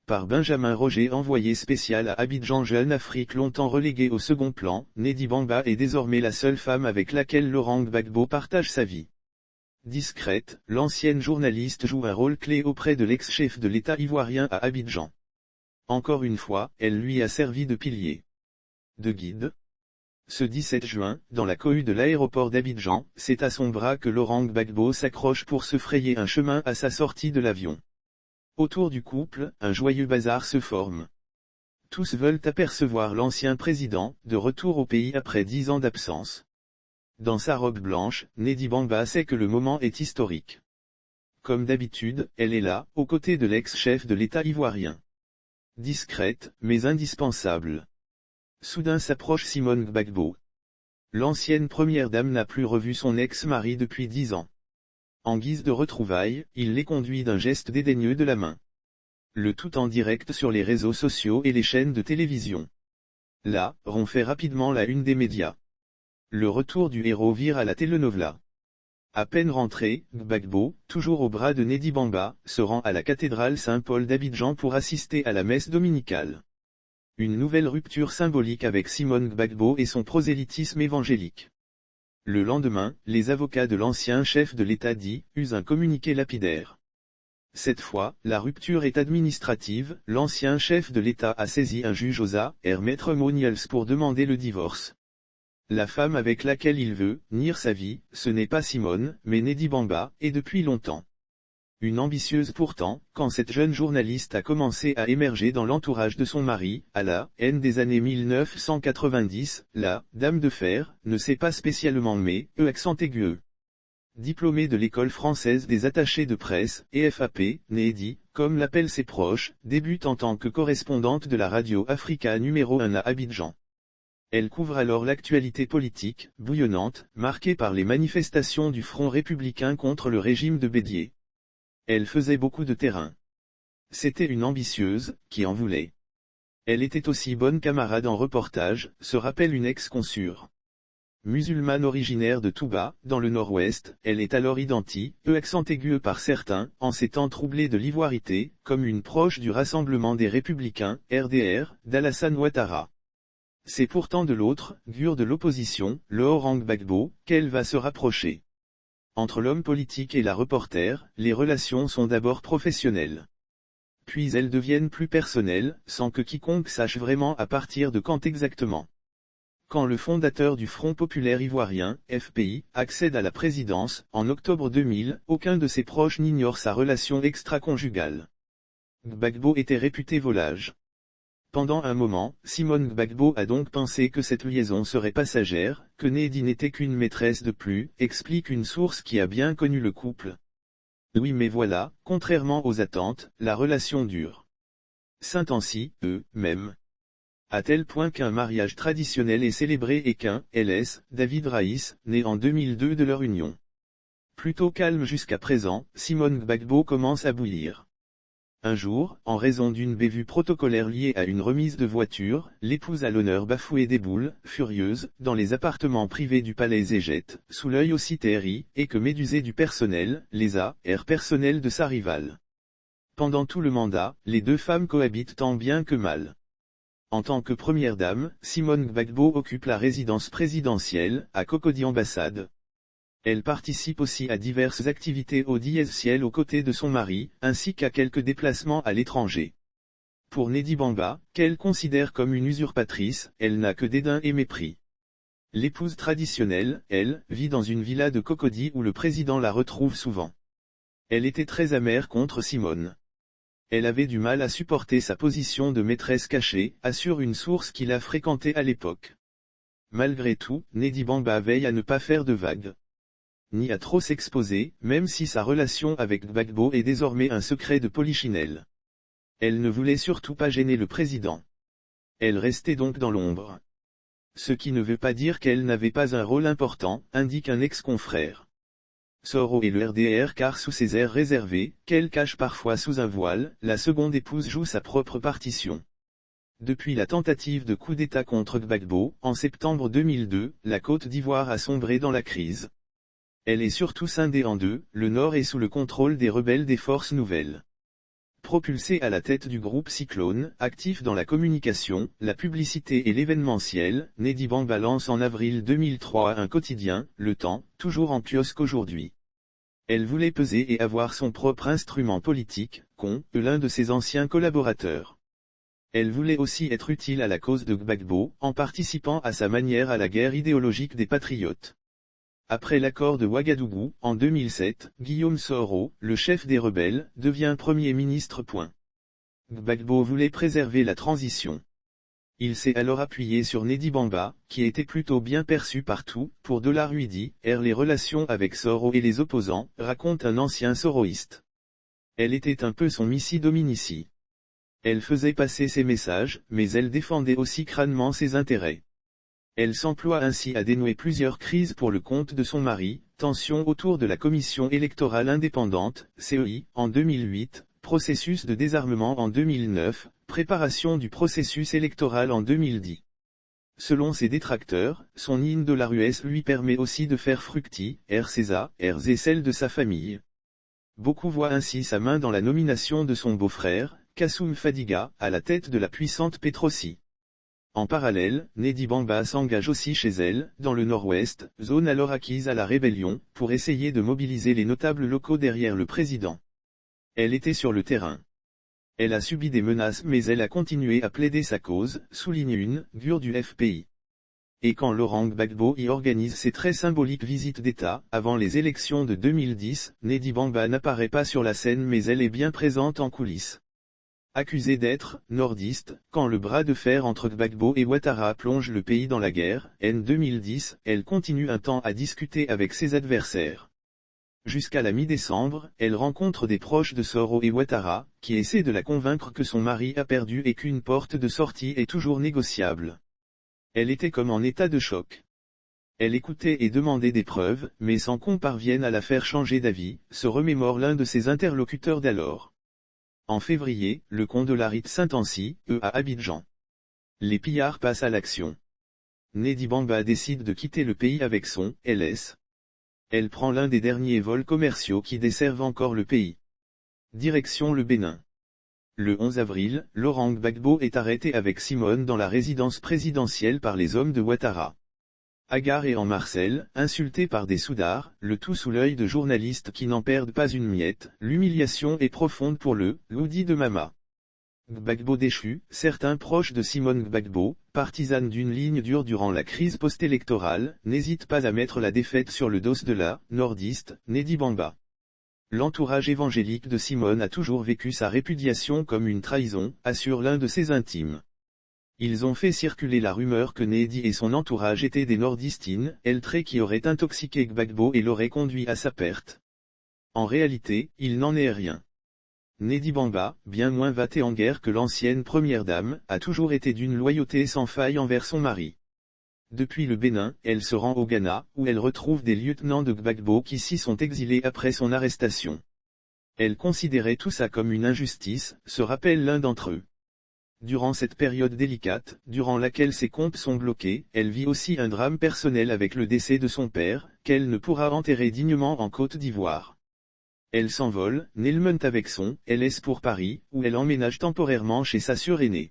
par Benjamin Roger, envoyé spécial à Abidjan. Jeune Afrique longtemps reléguée au second plan, Nedi Bamba est désormais la seule femme avec laquelle Laurent Gbagbo partage sa vie. Discrète, l'ancienne journaliste joue un rôle clé auprès de l'ex-chef de l'État ivoirien à Abidjan. Encore une fois, elle lui a servi de pilier. De guide. Ce 17 juin, dans la cohue de l'aéroport d'Abidjan, c'est à son bras que Laurent Gbagbo s'accroche pour se frayer un chemin à sa sortie de l'avion. Autour du couple, un joyeux bazar se forme. Tous veulent apercevoir l'ancien président, de retour au pays après 10 ans d'absence. Dans sa robe blanche, Nedi Bamba sait que le moment est historique. Comme d'habitude, elle est là, aux côtés de l'ex-chef de l'État ivoirien. Discrète, mais indispensable. Soudain s'approche Simone Gbagbo. L'ancienne première dame n'a plus revu son ex-mari depuis 10 ans. En guise de retrouvailles, il les conduit d'un geste dédaigneux de la main. Le tout en direct sur les réseaux sociaux et les chaînes de télévision. Là, on fait rapidement la une des médias. Le retour du héros vire à la telenovela. À peine rentré, Gbagbo, toujours au bras de Nedi Bamba, se rend à la cathédrale Saint-Paul d'Abidjan pour assister à la messe dominicale. Une nouvelle rupture symbolique avec Simone Gbagbo et son prosélytisme évangélique. Le lendemain, les avocats de l'ancien chef de l'État usent un communiqué lapidaire. Cette fois, la rupture est administrative, l'ancien chef de l'État a saisi un juge aux affaires matrimoniales pour demander le divorce. La femme avec laquelle il veut nier sa vie, ce n'est pas Simone, mais Nedi Bamba, et depuis longtemps. Une ambitieuse pourtant, quand cette jeune journaliste a commencé à émerger dans l'entourage de son mari, à la haine des années 1990, la dame de fer ne sait pas spécialement mais, accent aigu. Diplômée de l'école française des attachés de presse, EFAP, Nedi, comme l'appellent ses proches, débute en tant que correspondante de la radio Africa numéro 1 à Abidjan. Elle couvre alors l'actualité politique, bouillonnante, marquée par les manifestations du Front républicain contre le régime de Bédié. Elle faisait beaucoup de terrain. C'était une ambitieuse, qui en voulait. Elle était aussi bonne camarade en reportage, se rappelle une ex-consoeur. Musulmane originaire de Touba, dans le nord-ouest, elle est alors identifiée, accent aigu par certains, en ces temps troublés de l'ivoirité, comme une proche du Rassemblement des Républicains, RDR, d'Alassane Ouattara. C'est pourtant de l'autre, figure de l'opposition, Laurent Gbagbo, qu'elle va se rapprocher. Entre l'homme politique et la reporter, les relations sont d'abord professionnelles. Puis elles deviennent plus personnelles, sans que quiconque sache vraiment à partir de quand exactement. Quand le fondateur du Front populaire ivoirien, FPI, accède à la présidence, en octobre 2000, aucun de ses proches n'ignore sa relation extra-conjugale. Gbagbo était réputé volage. Pendant un moment, Simone Gbagbo a donc pensé que cette liaison serait passagère, que Nedi n'était qu'une maîtresse de plus, explique une source qui a bien connu le couple. Oui, mais voilà, contrairement aux attentes, la relation dure. S'intensifie, même. À tel point qu'un mariage traditionnel est célébré et qu'un LS, David Raïs, naît en 2002 de leur union. Plutôt calme jusqu'à présent, Simone Gbagbo commence à bouillir. Un jour, en raison d'une bévue protocolaire liée à une remise de voiture, l'épouse à l'honneur bafouée déboule, furieuse, dans les appartements privés du palais Zégette, sous l'œil aussi terri, et que médusé du personnel, les affaires personnelles de sa rivale. Pendant tout le mandat, les deux femmes cohabitent tant bien que mal. En tant que première dame, Simone Gbagbo occupe la résidence présidentielle, à Cocody Ambassade. Elle participe aussi à diverses activités au ciel aux côtés de son mari, ainsi qu'à quelques déplacements à l'étranger. Pour Nedi Bamba, qu'elle considère comme une usurpatrice, elle n'a que dédain et mépris. L'épouse traditionnelle, elle, vit dans une villa de Cocody où le président la retrouve souvent. Elle était très amère contre Simone. Elle avait du mal à supporter sa position de maîtresse cachée, assure une source qui l'a fréquentée à l'époque. Malgré tout, Nedi Bamba veille à ne pas faire de vagues. Ni à trop s'exposer, même si sa relation avec Gbagbo est désormais un secret de polichinelle. Elle ne voulait surtout pas gêner le président. Elle restait donc dans l'ombre. Ce qui ne veut pas dire qu'elle n'avait pas un rôle important, indique un ex-confrère. Soro et le RDR car sous ses airs réservés, qu'elle cache parfois sous un voile, la seconde épouse joue sa propre partition. Depuis la tentative de coup d'État contre Gbagbo, en septembre 2002, la Côte d'Ivoire a sombré dans la crise. Elle est surtout scindée en deux, le nord est sous le contrôle des rebelles des forces nouvelles. Propulsé à la tête du groupe Cyclone, actif dans la communication, la publicité et l'événementiel, Nedi Bamba lance en avril 2003 un quotidien, Le Temps, toujours en kiosque aujourd'hui. Elle voulait peser et avoir son propre instrument politique, l'un de ses anciens collaborateurs. Elle voulait aussi être utile à la cause de Gbagbo, en participant à sa manière à la guerre idéologique des patriotes. Après l'accord de Ouagadougou, en 2007, Guillaume Soro, le chef des rebelles, devient Premier ministre. Gbagbo voulait préserver la transition. Il s'est alors appuyé sur Nedi Bamba, qui était plutôt bien perçu partout, pour $8 les relations avec Soro et les opposants, raconte un ancien soroïste. Elle était un peu son missi dominici. Elle faisait passer ses messages, mais elle défendait aussi crânement ses intérêts. Elle s'emploie ainsi à dénouer plusieurs crises pour le compte de son mari, tensions autour de la Commission électorale indépendante, CEI, en 2008, processus de désarmement en 2009, préparation du processus électoral en 2010. Selon ses détracteurs, son $US lui permet aussi de faire fructifier ses celle de sa famille. Beaucoup voient ainsi sa main dans la nomination de son beau-frère, Kassoum Fadiga, à la tête de la puissante Petrosi. En parallèle, Nedi Bamba s'engage aussi chez elle, dans le Nord-Ouest, zone alors acquise à la rébellion, pour essayer de mobiliser les notables locaux derrière le président. Elle était sur le terrain. Elle a subi des menaces mais elle a continué à plaider sa cause, souligne une gure du FPI. Et quand Laurent Gbagbo y organise ses très symboliques visites d'État, avant les élections de 2010, Nedi Bamba n'apparaît pas sur la scène mais elle est bien présente en coulisses. Accusée d'être nordiste, quand le bras de fer entre Gbagbo et Ouattara plonge le pays dans la guerre, en 2010, elle continue un temps à discuter avec ses adversaires. Jusqu'à la mi-décembre, elle rencontre des proches de Soro et Ouattara, qui essaient de la convaincre que son mari a perdu et qu'une porte de sortie est toujours négociable. Elle était comme en état de choc. Elle écoutait et demandait des preuves, mais sans qu'on parvienne à la faire changer d'avis, se remémore l'un de ses interlocuteurs d'alors. En février, le Condelarit s'intensifie, à Abidjan. Les pillards passent à l'action. Nedi Bamba décide de quitter le pays avec son LS. Elle prend l'un des derniers vols commerciaux qui desservent encore le pays. Direction le Bénin. Le 11 avril, Laurent Gbagbo est arrêté avec Simone dans la résidence présidentielle par les hommes de Ouattara. Agarré en Marcel, insulté par des soudards, le tout sous l'œil de journalistes qui n'en perdent pas une miette, l'humiliation est profonde pour le « Loudi de Mama ». Gbagbo déchu, certains proches de Simone Gbagbo, partisane d'une ligne dure durant la crise post-électorale, n'hésitent pas à mettre la défaite sur le dos de la « nordiste » Nedi Bamba. L'entourage évangélique de Simone a toujours vécu sa répudiation comme une trahison, assure l'un de ses intimes. Ils ont fait circuler la rumeur que Nedi et son entourage étaient des nordistines, trait qui aurait intoxiqué Gbagbo et l'aurait conduit à sa perte. En réalité, il n'en est rien. Nedi Bamba, bien moins vatée en guerre que l'ancienne première dame, a toujours été d'une loyauté sans faille envers son mari. Depuis le Bénin, elle se rend au Ghana, où elle retrouve des lieutenants de Gbagbo qui s'y sont exilés après son arrestation. Elle considérait tout ça comme une injustice, se rappelle l'un d'entre eux. Durant cette période délicate, durant laquelle ses comptes sont bloqués, elle vit aussi un drame personnel avec le décès de son père, qu'elle ne pourra enterrer dignement en Côte d'Ivoire. Elle s'envole, Nelment avec son LS pour Paris, où elle emménage temporairement chez sa sœur aînée.